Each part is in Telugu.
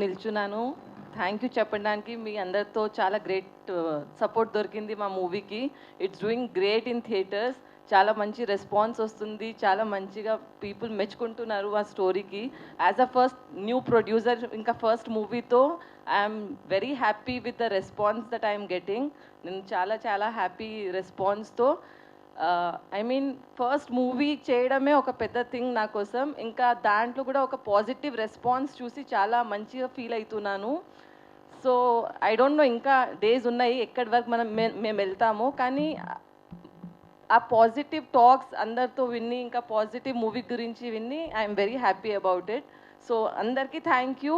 నిల్చున్నాను. థ్యాంక్ యూ చెప్పడానికి. మీ అందరితో చాలా గ్రేట్ సపోర్ట్ దొరికింది మా మూవీకి. It's doing great in theatres. చాలా మంచి రెస్పాన్స్ వస్తుంది. చాలా మంచిగా పీపుల్ మెచ్చుకుంటున్నారు ఆ స్టోరీకి. As a first new producer, ఇంకా ఫస్ట్ మూవీతో I'm very happy with the response that I'm getting. నేను చాలా చాలా హ్యాపీ రెస్పాన్స్తో. ఐ మీన్ ఫస్ట్ మూవీ చేయడమే ఒక పెద్ద థింగ్ నా కోసం. ఇంకా దాంట్లో కూడా ఒక పాజిటివ్ రెస్పాన్స్ చూసి చాలా మంచిగా ఫీల్ అవుతున్నాను. సో ఐ డోంట్ నో, ఇంకా డేస్ ఉన్నాయి ఎక్కడి వరకు మేము వెళ్తాము. కానీ ఆ పాజిటివ్ టాక్స్ అందరితో విని, ఇంకా పాజిటివ్ మూవీ గురించి విని I'm very happy about it. So అందరికీ థ్యాంక్ యూ.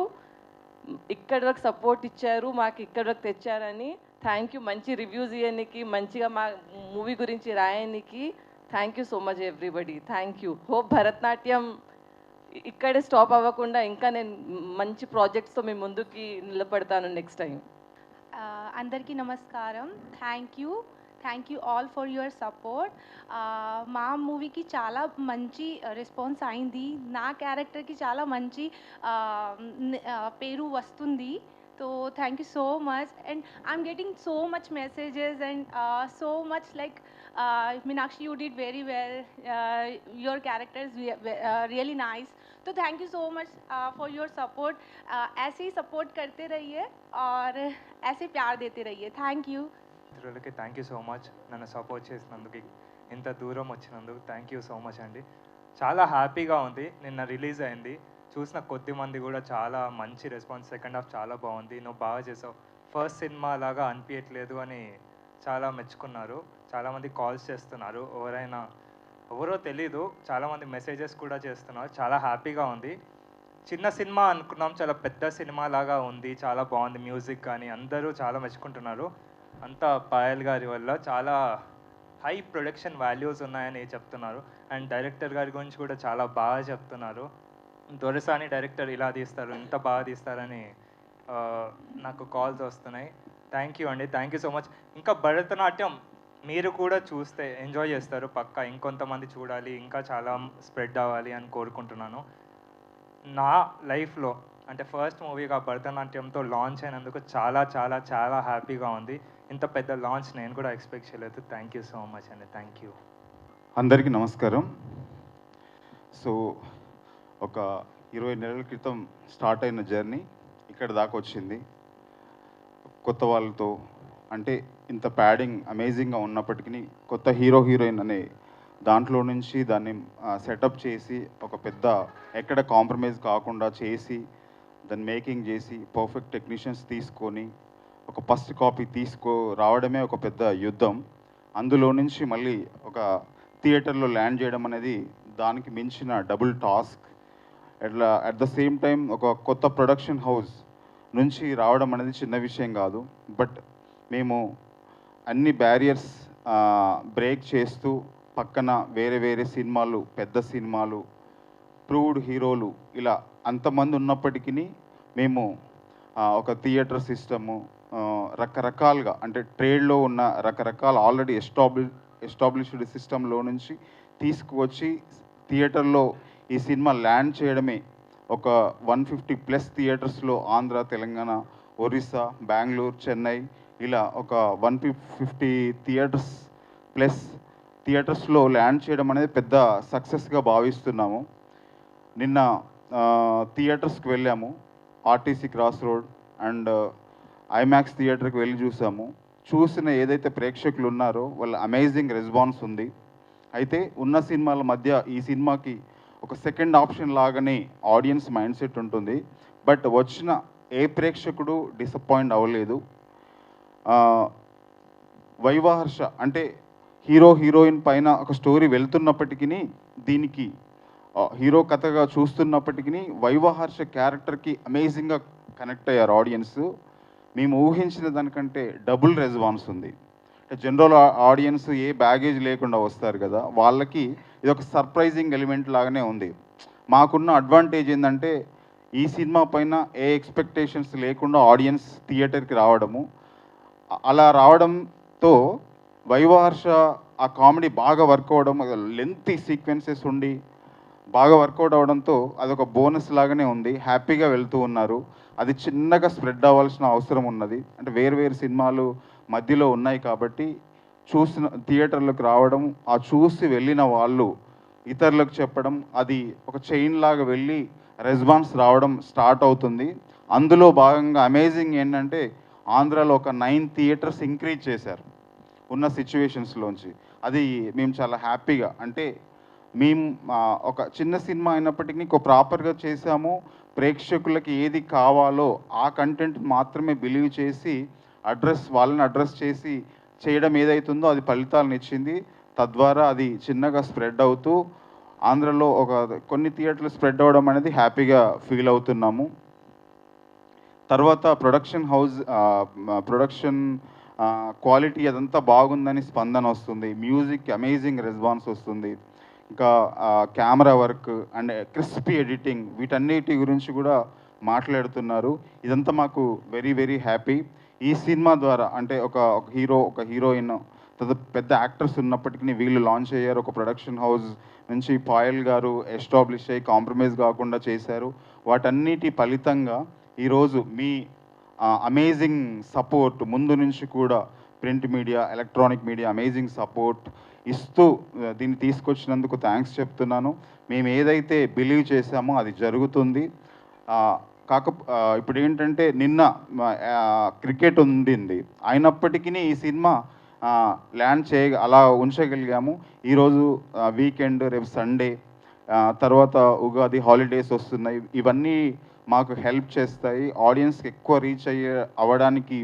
ఇక్కడి వరకు సపోర్ట్ ఇచ్చారు, మాకు ఇక్కడి వరకు తెచ్చారని థ్యాంక్ యూ. మంచి రివ్యూస్ ఇవ్వడానికి, మంచిగా మా మూవీ గురించి రాయడానికి thank you so much everybody. Thank you. Hope Bharatanatyam ఇక్కడే స్టాప్ అవ్వకుండా ఇంకా నేను మంచి ప్రాజెక్ట్స్తో మీ ముందుకి నిలబడతాను నెక్స్ట్ టైం. అందరికీ నమస్కారం. Thank you all for your support. మా మూవీకి చాలా మంచి రెస్పాన్స్ అయింది. నా క్యారెక్టర్కి చాలా మంచి పేరు వస్తుంది. So thank you so much, and I'm getting so much messages and so much like Meenakshi, you did very well. Your character is really nice. So thank you so much for your support. ऐसे ही support करते रहिए और ऐसे प्यार देते रहिए. Thank you. మిత్రులకి థ్యాంక్ యూ సో మచ్. నన్ను సపోర్ట్ చేసినందుకు, ఇంత దూరం వచ్చినందుకు థ్యాంక్ యూ సో మచ్ అండి. చాలా హ్యాపీగా ఉంది. నిన్న రిలీజ్ అయింది, చూసిన కొద్ది మంది కూడా చాలా మంచి రెస్పాన్స్. సెకండ్ హాఫ్ చాలా బాగుంది, నువ్వు బాగా చేసావు, ఫస్ట్ సినిమా లాగా అనిపించట్లేదు అని చాలా మెచ్చుకున్నారు. చాలామంది కాల్స్ చేస్తున్నారు, ఎవరో తెలీదు, చాలామంది మెసేజెస్ కూడా చేస్తున్నారు. చాలా హ్యాపీగా ఉంది. చిన్న సినిమా అనుకున్నాం, చాలా పెద్ద సినిమా లాగా ఉంది, చాలా బాగుంది. మ్యూజిక్ కానీ అందరూ చాలా మెచ్చుకుంటున్నారు. అంతా పాయల్ గారి వల్ల. చాలా హై ప్రొడక్షన్ వాల్యూస్ ఉన్నాయని చెప్తున్నారు. అండ్ డైరెక్టర్ గారి గురించి కూడా చాలా బాగా చెప్తున్నారు. దొరసాని డైరెక్టర్ ఇలా తీస్తారు, ఇంత బాగా తీస్తారని నాకు కాల్స్ వస్తున్నాయి. థ్యాంక్ యూ అండి, థ్యాంక్ యూ సో మచ్. ఇంకా భరతనాట్యం మీరు కూడా చూస్తే ఎంజాయ్ చేస్తారు పక్కా. ఇంకొంతమంది చూడాలి, ఇంకా చాలా స్ప్రెడ్ అవ్వాలి అని కోరుకుంటున్నాను. నా లైఫ్లో అంటే ఫస్ట్ మూవీగా భరతనాట్యంతో లాంచ్ అయినందుకు చాలా చాలా చాలా హ్యాపీగా ఉంది. ఇంత పెద్ద లాంచ్ నేను కూడా ఎక్స్పెక్ట్ చేయలేదు. థ్యాంక్ యూ సో మచ్ అండి, థ్యాంక్ యూ. అందరికీ నమస్కారం. సో ఒక 20 నెలల క్రితం స్టార్ట్ అయిన జర్నీ ఇక్కడ దాకా వచ్చింది. కొత్త వాళ్ళతో అంటే ఇంత ప్యాడింగ్ అమేజింగ్గా ఉన్నప్పటికీ కొత్త హీరోయిన్ అనే దాంట్లో నుంచి దాన్ని సెటప్ చేసి ఒక పెద్ద ఎక్కడ కాంప్రమైజ్ కాకుండా చేసి దాన్ని మేకింగ్ చేసి పర్ఫెక్ట్ టెక్నీషియన్స్ తీసుకొని ఒక ఫస్ట్ కాపీ రావడమే ఒక పెద్ద యుద్ధం. అందులో నుంచి మళ్ళీ ఒక థియేటర్లో ల్యాండ్ చేయడం అనేది దానికి మించిన డబుల్ టాస్క్. అట్లా అట్ ద సేమ్ టైం ఒక కొత్త ప్రొడక్షన్ హౌస్ నుంచి రావడం అనేది చిన్న విషయం కాదు. బట్ మేము అన్ని బ్యారియర్స్ బ్రేక్ చేస్తూ పక్కన వేరే వేరే సినిమాలు, పెద్ద సినిమాలు, ప్రూవ్డ్ హీరోలు ఇలా అంతమంది ఉన్నప్పటికీ మేము ఒక థియేటర్ సిస్టము రకరకాలుగా అంటే ట్రేడ్లో ఉన్న రకరకాల ఆల్రెడీ ఎస్టాబ్లిష్డ్ సిస్టంలో నుంచి తీసుకువచ్చి థియేటర్లో ఈ సినిమా ల్యాండ్ చేయడమే. ఒక 150+ థియేటర్స్లో ఆంధ్ర, తెలంగాణ, ఒరిస్సా, బెంగళూరు, చెన్నై ఇలా ఒక 150 థియేటర్స్లో ల్యాండ్ చేయడం అనేది పెద్ద సక్సెస్గా భావిస్తున్నాము. నిన్న థియేటర్స్కి వెళ్ళాము, RTC cross road and IMAX థియేటర్కి వెళ్ళి చూసాము. చూసిన ఏదైతే ప్రేక్షకులు ఉన్నారో వాళ్ళ అమేజింగ్ రెస్పాన్స్ ఉంది. అయితే ఉన్న సినిమాల మధ్య ఈ సినిమాకి ఒక సెకండ్ ఆప్షన్ లాగానే ఆడియన్స్ మైండ్ సెట్ ఉంటుంది. బట్ వచ్చిన ఏ ప్రేక్షకుడు డిసప్పాయింట్ అవ్వలేదు. వైవాహర్ష అంటే హీరోయిన్ పైన ఒక స్టోరీ వెళ్తున్నప్పటికీ దీనికి హీరో కథగా చూస్తున్నప్పటికీ వైవాహర్ష క్యారెక్టర్కి అమేజింగ్గా కనెక్ట్ అయ్యారు ఆడియన్స్. మేము ఊహించిన దానికంటే డబుల్ రెస్పాన్స్ ఉంది. జనరల్ ఆడియన్స్ ఏ బ్యాగేజ్ లేకుండా వస్తారు కదా, వాళ్ళకి ఇది ఒక సర్ప్రైజింగ్ ఎలిమెంట్ లాగానే ఉంది. మాకున్న అడ్వాంటేజ్ ఏంటంటే ఈ సినిమా పైన ఏ ఎక్స్పెక్టేషన్స్ లేకుండా ఆడియన్స్ థియేటర్కి రావడము. అలా రావడంతో వైవాహర్ష ఆ కామెడీ బాగా వర్క్ అవ్వడం, లెంతీ సీక్వెన్సెస్ ఉండి బాగా వర్కౌట్ అవడంతో అదొక బోనస్ లాగానే ఉంది. హ్యాపీగా వెళ్తూ ఉన్నారు. అది చిన్నగా స్ప్రెడ్ అవ్వాల్సిన అవసరం ఉన్నది. అంటే వేరు వేరు సినిమాలు మధ్యలో ఉన్నాయి కాబట్టి చూసిన థియేటర్లకు రావడం, ఆ చూసి వెళ్ళిన వాళ్ళు ఇతరులకు చెప్పడం, అది ఒక చైన్ లాగా వెళ్ళి రెస్పాన్స్ రావడం స్టార్ట్ అవుతుంది. అందులో భాగంగా అమేజింగ్ ఏంటంటే ఆంధ్రాలో ఒక 9 థియేటర్స్ ఇంక్రీజ్ చేశారు ఉన్న సిచ్యువేషన్స్లోంచి. అది మేము చాలా హ్యాపీగా, అంటే మేము ఒక చిన్న సినిమా అయినప్పటికీ ప్రాపర్గా చేసాము. ప్రేక్షకులకి ఏది కావాలో ఆ కంటెంట్ మాత్రమే బిలీవ్ చేసి వాళ్ళని అడ్రస్ చేసి చేయడం ఏదైతుందో అది ఫలితాలను ఇచ్చింది. తద్వారా అది చిన్నగా స్ప్రెడ్ అవుతూ ఆంధ్రలో కొన్ని థియేటర్లు స్ప్రెడ్ అవ్వడం అనేది హ్యాపీగా ఫీల్ అవుతున్నాము. తర్వాత ప్రొడక్షన్ క్వాలిటీ అదంతా బాగుందని స్పందన వస్తుంది. మ్యూజిక్ అమేజింగ్ రెస్పాన్స్ వస్తుంది. ఇంకా camera work and crispy editing, వీటన్నిటి గురించి కూడా మాట్లాడుతున్నారు. ఇదంతా మాకు వెరీ వెరీ హ్యాపీ. ఈ సినిమా ద్వారా అంటే ఒక హీరో, ఒక హీరోయిన్, పెద్ద యాక్టర్స్ ఉన్నప్పటికీ వీళ్ళు లాంచ్ అయ్యారు. ఒక ప్రొడక్షన్ హౌస్ నుంచి పాయల్ గారు ఎస్టాబ్లిష్ అయ్యి కాంప్రమైజ్ కాకుండా చేశారు. వాటన్నిటి ఫలితంగా ఈరోజు మీ అమేజింగ్ సపోర్ట్, ముందు నుంచి కూడా print media, electronic media amazing support ఇస్తూ దీన్ని తీసుకొచ్చినందుకు థ్యాంక్స్ చెప్తున్నాను. మేము ఏదైతే బిలీవ్ చేశామో అది జరుగుతుంది. ఇప్పుడు ఏంటంటే నిన్న క్రికెట్ ఉండింది, అయినప్పటికీ ఈ సినిమా ల్యాండ్ అలా ఉంచగలిగాము. ఈరోజు వీకెండ్, రేపు సండే, తర్వాత ఉగాది హాలిడేస్ వస్తున్నాయి. ఇవన్నీ మాకు హెల్ప్ చేస్తాయి, ఆడియన్స్కి ఎక్కువ రీచ్ అవ్వడానికి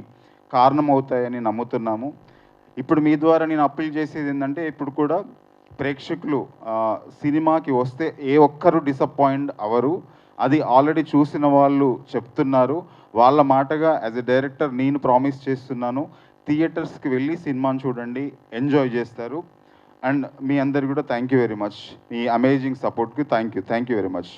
కారణమవుతాయని నమ్ముతున్నాము. ఇప్పుడు మీ ద్వారా నేను అప్పీల్ చేసేది ఏంటంటే, ఇప్పుడు కూడా ప్రేక్షకులు సినిమాకి వస్తే ఏ ఒక్కరు డిసప్పాయింట్ అవ్వరు. అది ఆల్రెడీ చూసిన వాళ్ళు చెప్తున్నారు. వాళ్ళ మాటగా యాజ్ ఎ డైరెక్టర్ నేను ప్రామిస్ చేస్తున్నాను, థియేటర్స్కి వెళ్ళి సినిమాని చూడండి, ఎంజాయ్ చేస్తారు. అండ్ మీ అందరు కూడా థ్యాంక్ యూ వెరీ మచ్. మీ అమేజింగ్ సపోర్ట్కి థ్యాంక్ యూ వెరీ మచ్.